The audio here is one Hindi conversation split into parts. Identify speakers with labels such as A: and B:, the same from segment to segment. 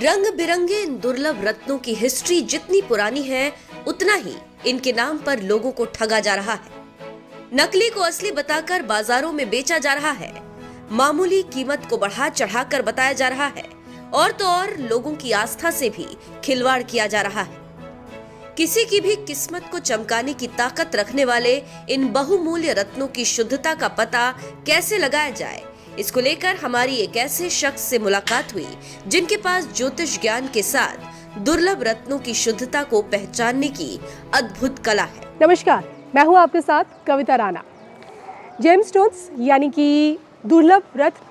A: रंग बिरंगे इन दुर्लभ रत्नों की हिस्ट्री जितनी पुरानी है, उतना ही इनके नाम पर लोगों को ठगा जा रहा है। नकली को असली बताकर बाजारों में बेचा जा रहा है। मामूली कीमत को बढ़ा चढ़ाकर बताया जा रहा है और तो और लोगों की आस्था से भी खिलवाड़ किया जा रहा है। किसी की भी किस्मत को चमकाने की ताकत रखने वाले इन बहुमूल्य रत्नों की शुद्धता का पता कैसे लगाया जाए, इसको लेकर हमारी एक ऐसे शख्स से मुलाकात हुई जिनके पास ज्योतिष ज्ञान के साथ दुर्लभ रत्नों की शुद्धता को पहचानने की अद्भुत कला है।
B: नमस्कार, मैं हूं आपके साथ कविता राणा। जेमस्टोन्स यानी कि दुर्लभ रत्न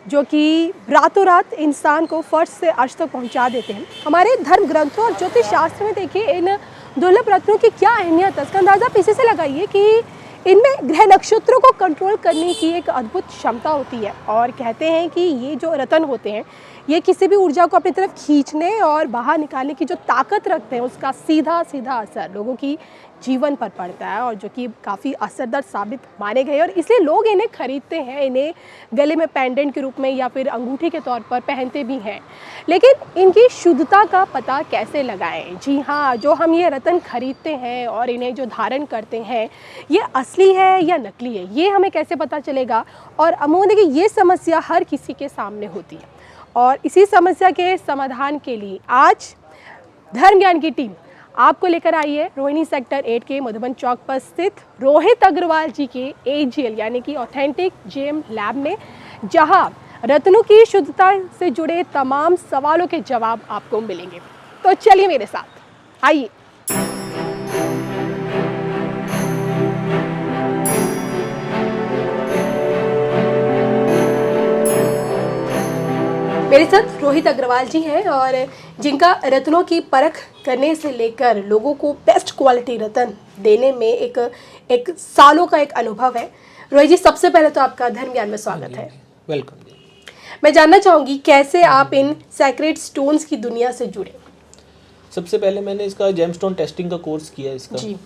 B: जो कि रातों रात इंसान को फर्श से अर्श तक पहुंचा देते हैं। हमारे धर्म ग्रंथों और ज्योतिष शास्त्र में देखिए इन दुर्लभ रत्नों की क्या अहमियत है, इसका अंदाज़ा आप इसी से लगाइए कि इनमें ग्रह नक्षत्रों को कंट्रोल करने की एक अद्भुत क्षमता होती है और कहते हैं कि ये जो रत्न होते हैं ये किसी भी ऊर्जा को अपनी तरफ खींचने और बाहर निकालने की जो ताकत रखते हैं उसका सीधा सीधा असर लोगों की जीवन पर पड़ता है और जो कि काफ़ी असरदार साबित माने गए और इसलिए लोग इन्हें खरीदते हैं, इन्हें गले में पेंडेंट के रूप में या फिर अंगूठी के तौर पर पहनते भी हैं। लेकिन इनकी शुद्धता का पता कैसे लगाएं? जी हाँ, जो हम ये रत्न खरीदते हैं और इन्हें जो धारण करते हैं ये असली है या नकली है, ये हमें कैसे पता चलेगा? और अमूल्य की ये समस्या हर किसी के सामने होती है और इसी समस्या के समाधान के लिए आज धर्म ज्ञान की टीम आपको लेकर आई है रोहिणी सेक्टर 8 के मधुबन चौक पर स्थित रोहित अग्रवाल जी के AGL यानी कि ऑथेंटिक जेम लैब में, जहां रत्नों की शुद्धता से जुड़े तमाम सवालों के जवाब आपको मिलेंगे। तो चलिए मेरे साथ, आइए। मेरे साथ रोहित अग्रवाल जी हैं और जिनका रत्नों की परख करने से लेकर लोगों को बेस्ट क्वालिटी रत्न देने में एक सालों का एक अनुभव है। रोहित जी, सबसे पहले तो आपका धर्म ज्ञान में स्वागत है।
C: वेलकम।
B: मैं जानना चाहूँगी कैसे आप इन सैक्रेड स्टोन्स की दुनिया से जुड़े?
C: सबसे पहले मैंने इसका जेमस्टोन टेस्टिंग का कोर्स किया इसका
B: जी।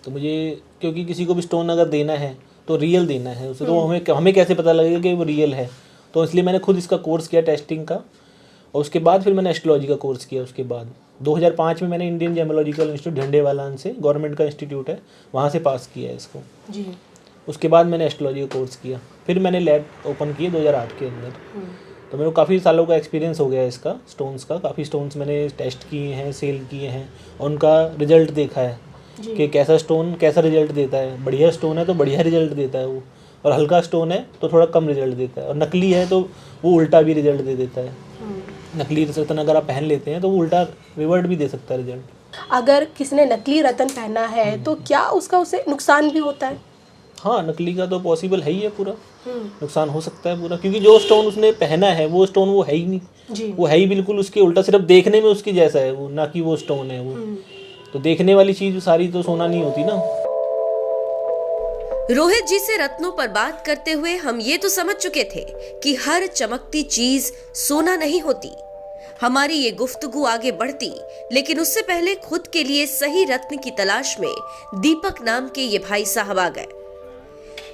C: तो मुझे, क्योंकि किसी को भी स्टोन अगर देना है तो रियल देना है उसे, तो हमें कैसे पता लगेगा कि वो रियल है, तो इसलिए मैंने खुद इसका कोर्स किया टेस्टिंग का। और उसके बाद फिर मैंने एस्ट्रोलॉजी का कोर्स किया। उसके बाद 2005 में मैंने इंडियन जेमोलॉजिकल इंस्टीट्यूट झंडेवालान से, गवर्नमेंट का इंस्टीट्यूट है, वहाँ से पास किया है इसको
B: जी।
C: उसके बाद मैंने एस्ट्रोलॉजी का कोर्स किया, फिर मैंने लैब ओपन किए 2008 के अंदर। तो मेरे को काफ़ी सालों का एक्सपीरियंस हो गया इसका, स्टोन्स का। काफ़ी स्टोन्स मैंने टेस्ट किए हैं, सेल किए हैं और उनका रिजल्ट देखा है कि कैसा स्टोन कैसा रिजल्ट देता है। बढ़िया स्टोन है तो बढ़िया रिजल्ट देता है वो, और हल्का स्टोन है तो थोड़ा कम रिजल्ट देता है, और नकली है तो वो उल्टा भी रिजल्ट दे देता है। नकली रत्न अगर आप पहन लेते हैं तो वो उल्टा रिवर्ट भी दे सकता है रिजल्ट।
B: अगर किसी ने नकली रत्न पहना है तो क्या उसका उसे नुकसान भी होता है?
C: हाँ, नकली का तो पॉसिबल है ही है, पूरा नुकसान हो सकता है पूरा, क्योंकि जो स्टोन उसने पहना है वो स्टोन वो है ही नहीं
B: जी।
C: वो है ही बिल्कुल उसके उल्टा, सिर्फ देखने में उसकी जैसा है वो, ना कि वो स्टोन है वो। तो देखने वाली चीज सारी तो सोना नहीं होती ना।
A: रोहित जी से रत्नों पर बात करते हुए हम ये तो समझ चुके थे कि हर चमकती चीज सोना नहीं होती। हमारी ये गुफ्तगू आगे बढ़ती, लेकिन उससे पहले खुद के लिए सही रत्न की तलाश में दीपक नाम के ये भाई साहब आ गए।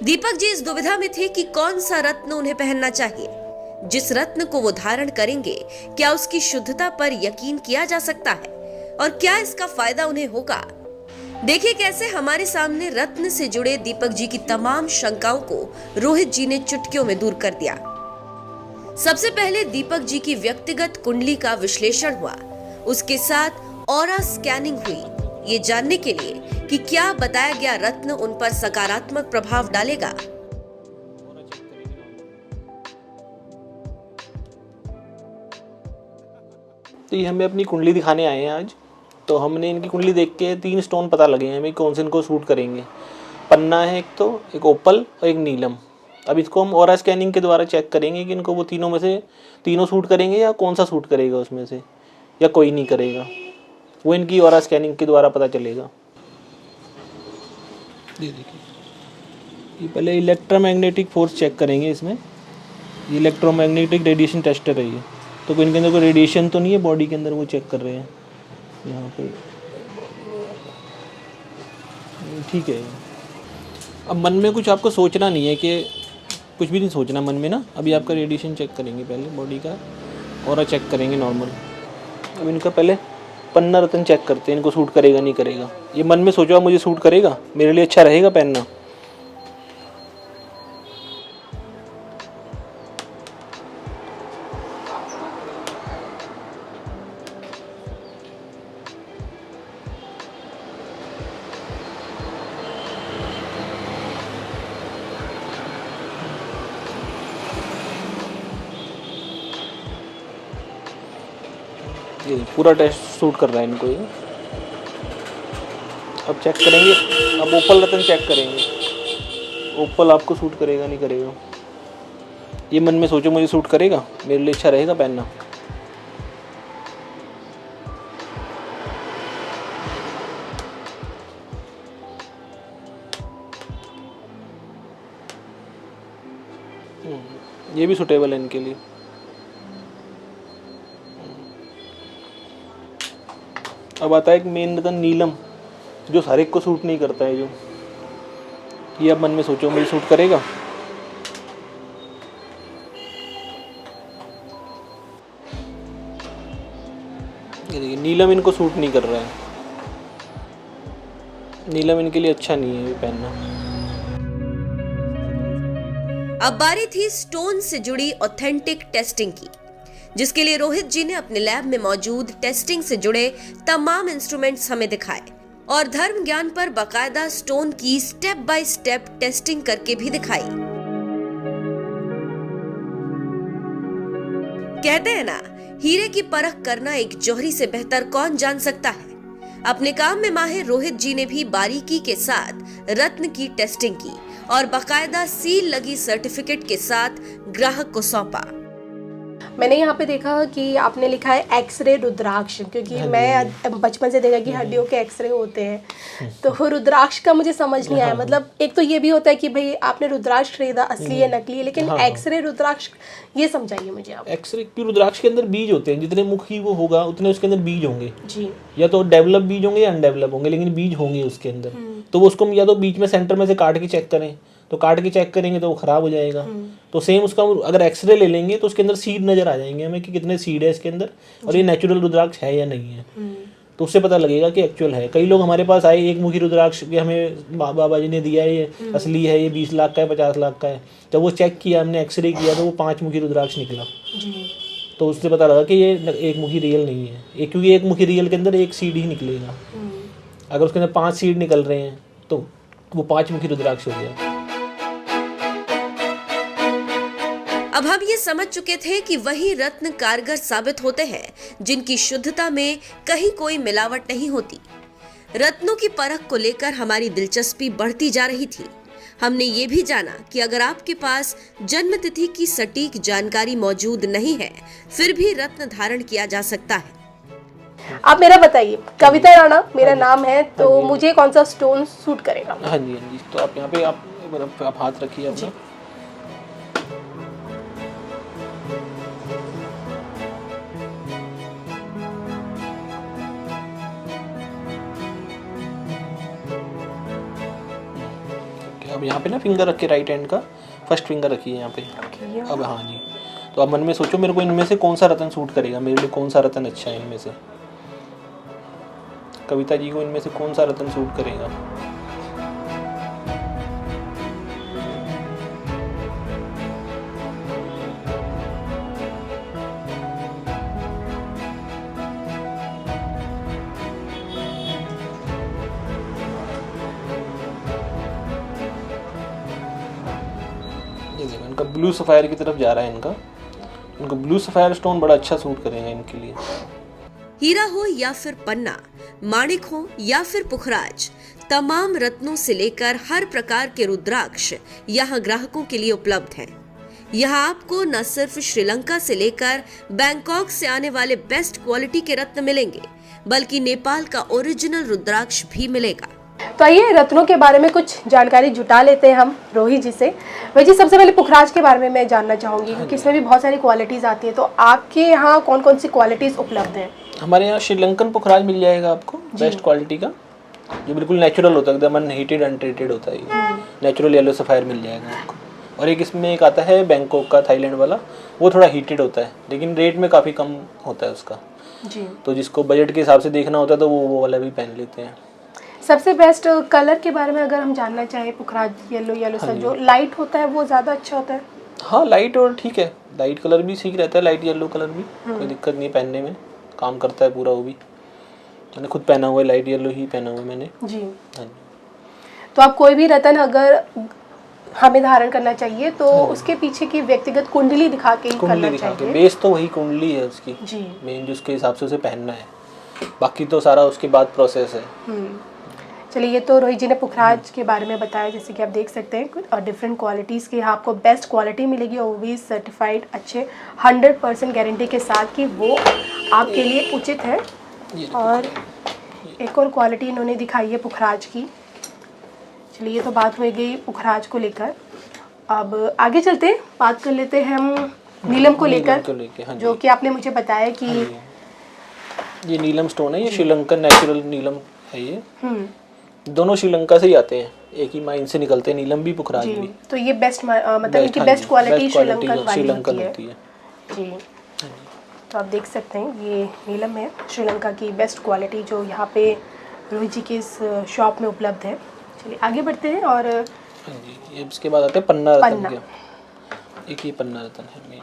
A: दीपक जी इस दुविधा में थे कि कौन सा रत्न उन्हें पहनना चाहिए। जिस रत्न को वो धारण करेंगे, क्या उसकी शुद्धता पर यकीन किया जा सकता है और क्या इसका फायदा उन्हें होगा? देखिए कैसे हमारे सामने रत्न से जुड़े दीपक जी की तमाम शंकाओं को रोहित जी ने चुटकियों में दूर कर दिया। सबसे पहले दीपक जी की व्यक्तिगत कुंडली का विश्लेषण हुआ, उसके साथ ऑरा स्कैनिंग हुई, ये जानने के लिए कि क्या बताया गया रत्न उन पर सकारात्मक प्रभाव डालेगा।
C: तो ये हमें अपनी कुंडली दिखाने आए हैं आज। तो हमने इनकी कुंडली देख के 3 स्टोन पता लगे हैं हमें कौन से इनको सूट करेंगे। पन्ना है एक, तो एक ओपल और एक नीलम। अब इसको हम ऑरा स्कैनिंग के द्वारा चेक करेंगे कि इनको वो तीनों में से तीनों सूट करेंगे या कौन सा सूट करेगा उसमें से, या कोई नहीं करेगा। वो इनकी ऑरा स्कैनिंग के द्वारा पता चलेगा। ये देखिए, ये पहले इलेक्ट्रोमैग्नेटिक फोर्स चेक करेंगे इसमें। ये इलेक्ट्रोमैग्नेटिक रेडिएशन टेस्टर है ये, तो इनके अंदर कोई रेडिएशन तो नहीं है बॉडी के अंदर, वो चेक कर रहे हैं यहाँ पे। ठीक है। अब मन में कुछ आपको सोचना नहीं है, कि कुछ भी नहीं सोचना मन में ना। अभी आपका रेडिएशन चेक करेंगे पहले बॉडी का। और चेक करेंगे नॉर्मल। अब इनका पहले पन्ना रतन चेक करते हैं, इनको सूट करेगा नहीं करेगा। ये मन में सोचो आप, मुझे सूट करेगा, मेरे लिए अच्छा रहेगा पहनना। ये पूरा टेस्ट सूट कर रहा है इनको ये। अब चेक करेंगे, अब ओपल रतन चेक करेंगे, ओपल आपको सूट करेगा नहीं करेगा। ये मन में सोचो मुझे सूट करेगा, मेरे लिए अच्छा रहेगा पहनना। ये भी सूटेबल है इनके लिए। अब आता है एक मेन रतन नीलम, जो हर एक को सूट नहीं करता है। जो ये अब मन में सोचो मुझे सूट करेगा। ये देखिए नीलम इनको सूट नहीं कर रहा है, नीलम इनके लिए अच्छा नहीं है ये पहनना।
A: अब बारी थी स्टोन से जुड़ी ऑथेंटिक टेस्टिंग की, जिसके लिए रोहित जी ने अपने लैब में मौजूद टेस्टिंग से जुड़े तमाम इंस्ट्रूमेंट्स हमें दिखाए और धर्म ज्ञान पर बाकायदा स्टोन की स्टेप बाय स्टेप टेस्टिंग करके भी दिखाई। कहते हैं ना, हीरे की परख करना एक जौहरी से बेहतर कौन जान सकता है। अपने काम में माहिर रोहित जी ने भी बारीकी के साथ रत्न की टेस्टिंग की और बाकायदा सील लगी सर्टिफिकेट के साथ ग्राहक को सौंपा।
B: मैंने यहाँ पे देखा कि आपने लिखा है एक्सरे रुद्राक्ष, क्योंकि मैं बचपन से देखा कि हड्डियों के एक्सरे होते हैं, तो रुद्राक्ष का मुझे समझ नहीं आया। मतलब एक तो ये भी होता है कि भाई आपने रुद्राक्ष खरीदा, असली है नकली है, लेकिन एक्सरे रुद्राक्ष ये समझाइए मुझे आप।
C: एक्सरे की रुद्राक्ष के अंदर बीज होते हैं, जितने मुखी वो होगा उतने उसके अंदर बीज होंगे
B: जी,
C: या तो डेवलप बीज होंगे या अनडेवलप होंगे, लेकिन बीज होंगे उसके अंदर। तो वो उसको या तो बीच में सेंटर में से काट के चेक करें, तो काट के चेक करेंगे तो वो खराब हो जाएगा। तो सेम उसका अगर एक्सरे ले लेंगे तो उसके अंदर सीड नजर आ जाएंगे हमें कि कितने सीड है इसके अंदर और ये नेचुरल रुद्राक्ष है या नहीं है, तो उससे पता लगेगा कि एक्चुअल है। कई लोग हमारे पास आए, एक मुखी रुद्राक्ष के हमें बाबा जी ने दिया है, ये असली है, ये 20 लाख का है, 50 लाख का है। जब वो चेक किया, हमने एक्सरे किया, तो वो 5 मुखी रुद्राक्ष निकला। तो उससे पता लगा कि ये एक मुखी रियल नहीं है, क्योंकि एक मुखी रियल के अंदर एक सीड ही निकलेगा। अगर उसके अंदर 5 सीड निकल रहे हैं तो वो 5 मुखी रुद्राक्ष हो गया।
A: अब हम ये समझ चुके थे कि वही रत्न कारगर साबित होते हैं जिनकी शुद्धता में कहीं कोई मिलावट नहीं होती। रत्नों की परख को लेकर हमारी दिलचस्पी बढ़ती जा रही थी। हमने ये भी जाना कि अगर आपके पास जन्म तिथि की सटीक जानकारी मौजूद नहीं है, फिर भी रत्न धारण किया जा सकता है।
B: आप मेरा बताइए, कविता राणा मेरा नाम है, तो मुझे कौन सा स्टोन सूट करेगा?
C: हाँ जी, हाँ जी। तो आप यहाँ पे आप हाथ रखिए अपना। अब यहाँ पे ना फिंगर रख के, राइट हैंड का फर्स्ट फिंगर रखिए यहाँ पे। अब हाँ जी, तो अब मन में सोचो मेरे को इनमें से कौन सा रत्न सूट करेगा, मेरे लिए कौन सा रत्न अच्छा है इनमें से। कविता जी को इनमें से कौन सा रत्न सूट करेगा। इनका ब्लू सफायर की तरफ जा रहा है, इनको ब्लू सफायर स्टोन बड़ा अच्छा सूट करेगा इनके लिए।
A: हीरा हो या फिर पन्ना, माणिक हो या फिर पुखराज, तमाम रत्नों से लेकर हर प्रकार के रुद्राक्ष यहाँ ग्राहकों के लिए उपलब्ध हैं। यहाँ आपको न सिर्फ श्रीलंका से लेकर बैंकॉक से आने वाले बेस्ट क्वालिटी के रत्न मिलेंगे, बल्कि नेपाल का ओरिजिनल रुद्राक्ष भी मिलेगा।
B: तो आइए रत्नों के बारे में कुछ जानकारी जुटा लेते हैं हम रोहित जी से। भाई जी, सबसे पहले पुखराज के बारे में मैं जानना चाहूँगी, क्योंकि इसमें भी बहुत सारी क्वालिटीज़ आती है, तो आपके यहाँ कौन कौन सी क्वालिटीज़ उपलब्ध हैं?
C: हमारे यहाँ श्रीलंकन पुखराज मिल जाएगा आपको, बेस्ट क्वालिटी का, जो बिल्कुल नेचुरल होता है, एकदम अनहीटेड अनट्रीटेड होता है। नेचुरल येलो सफायर मिल जाएगा आपको। और एक इसमें एक आता है बैंकॉक का, थाईलैंड वाला, वो थोड़ा हीटेड होता है लेकिन रेट में काफ़ी कम होता है उसका
B: जी।
C: तो जिसको बजट के हिसाब से देखना होता है तो वो वाला भी पहन लेते हैं।
B: सबसे बेस्ट कलर के बारे में अगर हम जानना चाहें, पुखराज येलो सा जो लाइट होता है वो ज़्यादा अच्छा होता है?
C: हाँ लाइट और ठीक है, लाइट कलर भी ठीक रहता है, लाइट येलो कलर भी कोई दिक्कत नहीं है पहनने में, काम करता है पूरा वो भी। मैंने खुद पहना हुआ है, लाइट येलो ही पहना हुआ है मैंने
B: जी।
C: हाँ जी।
B: तो आप कोई भी रतन अगर हमें धारण करना चाहिए तो उसके पीछे की व्यक्तिगत कुंडली दिखा के ही करना चाहिए।
C: बेस तो वही कुंडली है उसकी
B: जी।
C: मेन, जो उसके हिसाब से उसे पहनना है, बाकी तो सारा उसके बाद प्रोसेस है।
B: चलिए, ये तो रोहित जी ने पुखराज के बारे में बताया, जैसे कि आप देख सकते हैं कुछ और डिफरेंट क्वालिटीज़ की आपको बेस्ट क्वालिटी मिलेगी और वो भी सर्टिफाइड अच्छे 100% गारंटी के साथ कि वो आपके लिए उचित है। और एक और क्वालिटी इन्होंने दिखाई है पुखराज की। चलिए, ये तो बात हो गई पुखराज को लेकर। अब आगे चलते हैं, बात कर लेते हैं हम नीलम को लेकर,
C: हाँ
B: जो कि आपने मुझे बताया कि
C: ये नीलम स्टोन है, ये श्रीलंकन नेचुरल नीलम है। ये दोनों श्रीलंका से ही आते हैं, एक ही माइन से निकलते हैं, नीलम भी पुखराज भी।
B: तो ये बेस्ट मतलब इनकी बेस्ट क्वालिटी श्रीलंकन होती है जी। तो आप देख सकते हैं ये नीलम है, श्रीलंका की बेस्ट क्वालिटी जो यहाँ पे रोहित जी के इस शॉप में उपलब्ध है। चलिए आगे बढ़ते हैं। और
C: हाँ जी, ये इसके बाद आते हैं पन्ना रतन के। एक ही पन्ना रतन है मेन।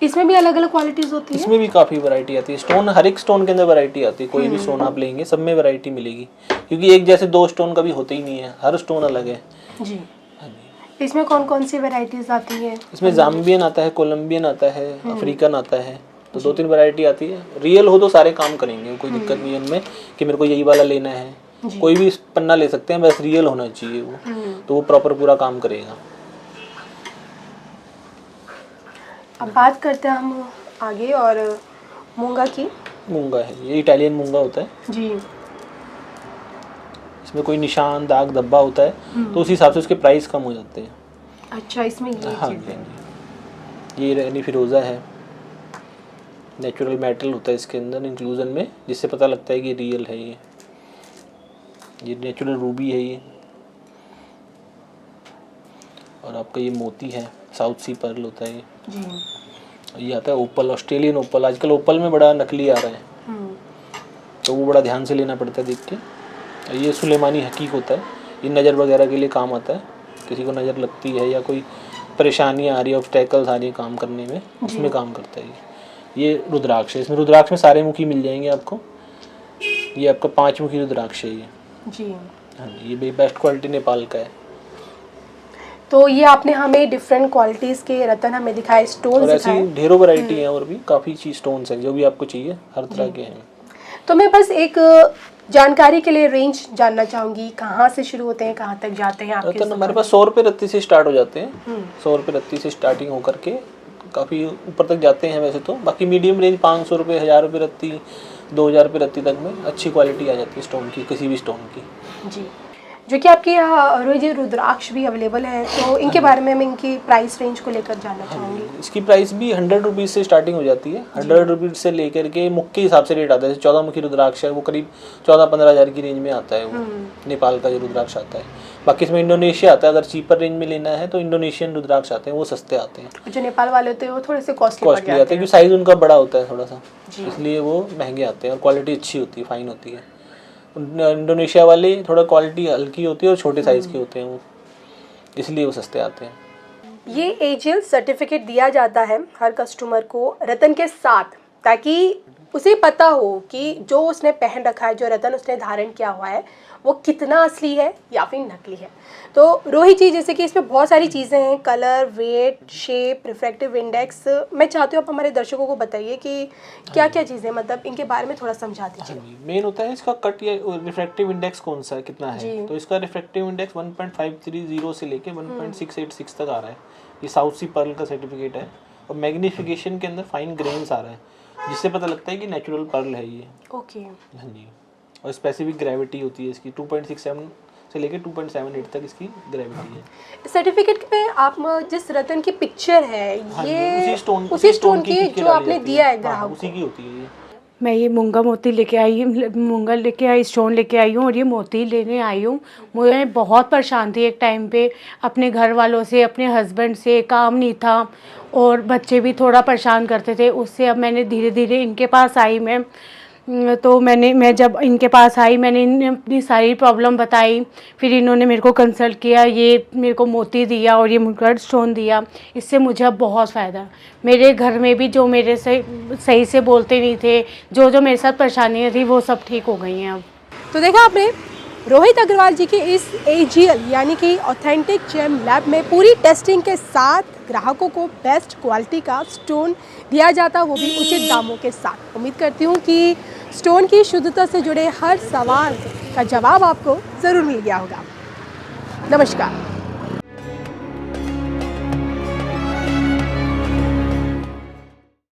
B: इसमें भी अलग अलग क्वालिटीज होती है?
C: इसमें भी काफ़ी वैरायटी आती है, स्टोन हर एक स्टोन के अंदर वैरायटी आती है। कोई भी स्टोन आप लेंगे सब में वैरायटी मिलेगी, क्योंकि एक जैसे दो स्टोन कभी होते ही नहीं है, हर स्टोन अलग है
B: जी।
C: हाँ जी।
B: इसमें कौन कौन सी वैरायटीज आती है?
C: इसमें जाम्बियन आता है, कोलंबियन आता है, अफ्रीकन आता है, तो 2-3 वैरायटी आती है। रियल हो तो सारे काम करेंगे, कोई दिक्कत नहीं है इनमें कि मेरे को यही वाला लेना है। कोई भी पन्ना ले सकते हैं, बस रियल होना चाहिए वो, तो वो प्रॉपर पूरा काम करेगा।
B: अब बात करते हैं हम आगे और मूंगा की।
C: मूंगा है, ये इटालियन मूंगा होता है
B: जी।
C: इसमें कोई निशान दाग धब्बा होता है तो उस हिसाब से उसके प्राइस कम हो जाते हैं।
B: अच्छा, इसमें ये
C: हाँ
B: चीज़ है।
C: ये रैनी फिरोज़ा है, नेचुरल मेटल होता है इसके अंदर इंक्लूजन में, जिससे पता लगता है कि रियल है। ये नेचुरल रूबी है ये। और आपका ये मोती है, साउथ सी पर्ल होता है ये
B: जी।
C: ये आता है ओपल, ऑस्ट्रेलियन ओपल। आजकल ओपल में बड़ा नकली आ रहा है, तो वो बड़ा ध्यान से लेना पड़ता है देख के। ये सुलेमानी हकीक होता है, ये नज़र वगैरह के लिए काम आता है, किसी को नज़र लगती है या कोई परेशानियाँ आ रही है, ऑब्स्टेकल्स आ रही है काम करने में, उसमें काम करता है ये रुद्राक्ष है। इसमें रुद्राक्ष में सारे मुखी मिल जाएंगे आपको। ये आपका 5 मुखी रुद्राक्ष है ये
B: जी।
C: हाँ जी, ये भी बेस्ट क्वालिटी नेपाल का है।
B: तो ये आपने हमें डिफरेंट क्वालिटीज़ के रतन हमें दिखाए, स्टोन
C: और ऐसी
B: दिखाए।
C: ढेरों वैरायटी है और भी काफ़ी चीज स्टोन्स है, जो भी आपको चाहिए हर तरह के हैं।
B: तो मैं बस एक जानकारी के लिए रेंज जानना चाहूँगी, कहाँ से शुरू होते हैं, कहाँ तक जाते हैं आपके?
C: रतन हमारे पास 100 रुपये रत्ती से स्टार्ट हो जाते हैं। 100 रुपये रत्ती से स्टार्टिंग होकर के काफ़ी ऊपर तक जाते हैं वैसे तो। बाकी मीडियम रेंज 500 रुपये, 1000 रुपये रत्ती, 2000 रुपये रत्ती तक में अच्छी क्वालिटी आ जाती है स्टोन की, किसी भी स्टोन की
B: जी। जो कि आपके यहाँ रोहित जी रुद्राक्ष भी अवेलेबल है, तो इनके बारे में मैं इनकी प्राइस रेंज को लेकर जानना चाहूँगी।
C: इसकी प्राइस भी 100 रुपीज़ से स्टार्टिंग हो जाती है। 100 रुपीज़ से लेकर के मुख के हिसाब से रेट आता है। 14 मुखी रुद्राक्ष है वो करीब 14-15 हज़ार की रेंज में आता है वो, नेपाल का जो रुद्राक्ष आता है। बाकी इसमें इंडोनेशिया आता है, अगर चीपर रेंज में लेना है तो इंडोनेशियन रुद्राक्ष आते हैं, वो सस्ते आते हैं।
B: जो नेपाल वाले होते हैं वो थोड़े से कॉस्टली
C: आते हैं क्योंकि साइज़ उनका बड़ा होता है थोड़ा सा, इसलिए वो महंगे आते हैं और क्वालिटी अच्छी होती है, फाइन होती है। इंडोनेशिया वाले थोड़ा क्वालिटी हल्की होती है और छोटे साइज़ के होते हैं वो, इसलिए वो सस्ते आते हैं।
B: ये एजीएल सर्टिफिकेट दिया जाता है हर कस्टमर को रतन के साथ, ताकि उसे पता हो कि जो उसने पहन रखा है, जो रतन उसने धारण किया हुआ है, वो कितना असली है या फिर नकली है। तो रोहित जी, जैसे कि इसमें बहुत सारी चीज़ें हैं, colour, weight, shape, refractive index, मैं चाहती हूँ आप हमारे दर्शकों को बताइए कि क्या क्या चीज़ें, मतलब इनके बारे में थोड़ा समझा दीजिए।
C: मेन होता है इसका कट या रिफ्रैक्टिव इंडेक्स कौन सा है, कितना है। तो इसका रिफ्रैक्टिव इंडेक्स 1.530 से लेके 1.686 तक आ रहा है। ये साउथ सी पर्ल का सर्टिफिकेट है और मैग्नीफिकेशन के अंदर फाइन ग्रेन्स आ रहा है, जिससे पता लगता है कि नेचुरल पर्ल है ये।
B: ओके।
C: हाँ जी। और स्पेसिफिक ग्रेविटी होती है इसकी 2.67 से लेके 2.78 तक इसकी ग्रेविटी है।
B: सर्टिफिकेट पे आप जिस रतन की पिक्चर है,
C: हाँ
B: ये
C: उसी स्टोन
B: की जो आपने दिया है ग्राहक,
C: उसी की होती है ये।
D: मैं ये मूंगा मोती लेके आई, मूंगा लेके आई, स्टोन लेके आई हूँ और ये मोती लेने आई हूँ। मुझे बहुत परेशान थी एक टाइम पे अपने घर वालों से, अपने हस्बैंड से, काम नहीं था और बच्चे भी थोड़ा परेशान करते थे उससे। अब मैंने धीरे धीरे इनके पास आई तो मैं जब इनके पास आई मैंने इन्हें अपनी सारी प्रॉब्लम बताई। फिर इन्होंने मेरे को कंसल्ट किया, ये मेरे को मोती दिया और ये मुगट स्टोन दिया। इससे मुझे अब बहुत फ़ायदा। मेरे घर में भी जो मेरे से सही से बोलते नहीं थे, जो मेरे साथ परेशानियाँ थी वो सब ठीक हो गई हैं अब।
B: तो देखा आपने रोहित अग्रवाल जी की इस AGL यानी कि ऑथेंटिक जेम लैब में पूरी टेस्टिंग के साथ ग्राहकों को बेस्ट क्वालिटी का स्टोन दिया जाता, वो भी उचित दामों के साथ। उम्मीद करती हूँ कि स्टोन की शुद्धता से जुड़े हर सवाल का जवाब आपको ज़रूर मिल गया होगा। नमस्कार।